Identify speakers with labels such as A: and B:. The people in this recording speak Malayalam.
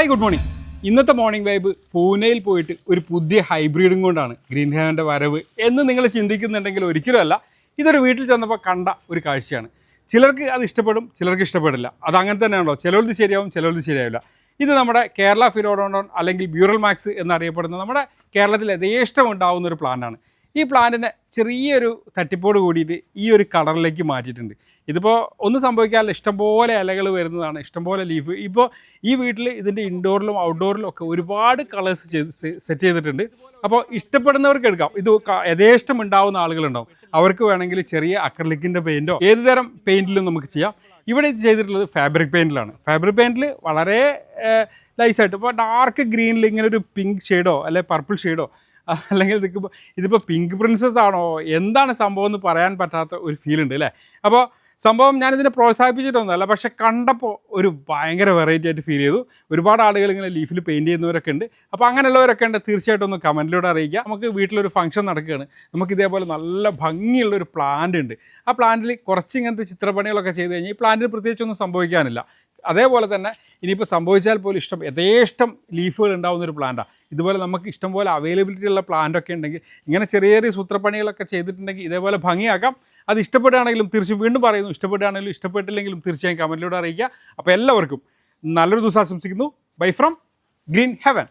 A: Hi good morning. ഇന്നത്തെ മോർണിംഗ് വൈബ് പൂനെയിൽ പോയിട്ട് ഒരു പുതിയ ഹൈബ്രിഡും കൊണ്ടാണ് ഗ്രീൻ ഹെവൻ്റെ വരവ് എന്ന് നിങ്ങൾ ചിന്തിക്കുന്നുണ്ടെങ്കിൽ ഒരിക്കലുമല്ല. ഇതൊരു വീട്ടിൽ ചെന്നപ്പോൾ കണ്ട ഒരു കാഴ്ചയാണ്. ചിലർക്ക് അത് ഇഷ്ടപ്പെടും, ചിലർക്ക് ഇഷ്ടപ്പെടില്ല. അത് അങ്ങനെ തന്നെയാണല്ലോ, ചിലർക്ക് ശരിയാവും, ചിലർക്ക് ശരിയാവില്ല. ഇത് നമ്മുടെ കേരള ഫിലോഡോണ്ടോൺ അല്ലെങ്കിൽ ബ്യൂറൽ മാക്സ് എന്നറിയപ്പെടുന്ന നമ്മുടെ കേരളത്തിൽ യഥേഷ്ടം ഉണ്ടാകുന്ന ഒരു പ്ലാന്റാണ്. ഈ പ്ലാന്റിനെ ചെറിയൊരു തട്ടിപ്പോട് കൂടിയിട്ട് ഈ ഒരു കളറിലേക്ക് മാറ്റിയിട്ടുണ്ട്. ഇതിപ്പോൾ ഒന്നും സംഭവിക്കാറില്ല, ഇഷ്ടംപോലെ ഇലകൾ വരുന്നതാണ്, ഇഷ്ടംപോലെ ലീഫ്. ഇപ്പോൾ ഈ വീട്ടിൽ ഇതിൻ്റെ ഇൻഡോറിലും ഔട്ട്ഡോറിലും ഒക്കെ ഒരുപാട് കളേഴ്സ് സെറ്റ് ചെയ്തിട്ടുണ്ട്. അപ്പോൾ ഇഷ്ടപ്പെടുന്നവർക്ക് എടുക്കാം. ഇത് യഥേഷ്ടം ഉണ്ടാവുന്ന ആളുകളുണ്ടാവും, അവർക്ക് വേണമെങ്കിൽ ചെറിയ അക്രലിക്കിൻ്റെ പെയിൻറ്റോ ഏത് തരം പെയിൻറ്റിലും നമുക്ക് ചെയ്യാം. ഇവിടെ ഇത് ചെയ്തിട്ടുള്ളത് ഫാബ്രിക് പെയിൻറ്റിലാണ്. ഫാബ്രിക് പെയിൻറ്റിൽ വളരെ ലൈസായിട്ട് ഇപ്പോൾ ഡാർക്ക് ഗ്രീനിൽ ഇങ്ങനെ ഒരു പിങ്ക് ഷെയ്ഡോ അല്ലെങ്കിൽ പർപ്പിൾ ഷെയ്ഡോ അല്ലെങ്കിൽ ഇതിപ്പോൾ പിങ്ക് പ്രിൻസസ് ആണോ എന്താണ് സംഭവം എന്ന് പറയാൻ പറ്റാത്ത ഒരു ഫീലുണ്ട് അല്ലേ. അപ്പോൾ സംഭവം ഞാനിതിനെ പ്രോത്സാഹിപ്പിച്ചിട്ടൊന്നുമല്ല, പക്ഷെ കണ്ടപ്പോൾ ഒരു ഭയങ്കര വെറൈറ്റി ആയിട്ട് ഫീൽ ചെയ്തു. ഒരുപാട് ആളുകൾ ഇങ്ങനെ ലീഫിൽ പെയിൻറ്റ് ചെയ്യുന്നവരൊക്കെ ഉണ്ട്. അപ്പോൾ അങ്ങനെയുള്ളവരൊക്കെ ഉണ്ട്, തീർച്ചയായിട്ടും ഒന്ന് കമൻറ്റിലൂടെ അറിയിക്കുക. നമുക്ക് വീട്ടിലൊരു ഫംഗ്ഷൻ നടക്കുകയാണ്, നമുക്ക് ഇതേപോലെ നല്ല ഭംഗിയുള്ളൊരു പ്ലാന്റ് ഉണ്ട്. ആ പ്ലാന്റിൽ കുറച്ച് ഇങ്ങനത്തെ ചിത്രപ്പണികളൊക്കെ ചെയ്ത് കഴിഞ്ഞാൽ ഈ പ്ലാന്റിന് പ്രത്യേകിച്ചൊന്നും സംഭവിക്കാനില്ല. അതേപോലെ തന്നെ ഇനിയിപ്പോൾ സംഭവിച്ചാൽ പോലും യഥേഷ്ടം ലീഫുകൾ ഉണ്ടാകുന്ന ഒരു പ്ലാന്റാണ്. ഇതുപോലെ നമുക്ക് ഇഷ്ടംപോലെ അവൈലബിലിറ്റി ഉള്ള പ്ലാന്റൊക്കെ ഉണ്ടെങ്കിൽ ഇങ്ങനെ ചെറിയ ചെറിയ സൂത്രപ്പണികളൊക്കെ ചെയ്തിട്ടുണ്ടെങ്കിൽ ഇതേപോലെ ഭംഗിയാക്കാം. അത് ഇഷ്ടപ്പെടുകയാണെങ്കിലും തീർച്ചയായും വീണ്ടും പറയുന്നു, ഇഷ്ടപ്പെടുകയാണെങ്കിലും ഇഷ്ടപ്പെട്ടില്ലെങ്കിലും തീർച്ചയായും കമൻറ്റിലൂടെ അറിയിക്കുക. അപ്പോൾ എല്ലാവർക്കും നല്ലൊരു ദിവസം ആശംസിക്കുന്നു. Bye from green heaven.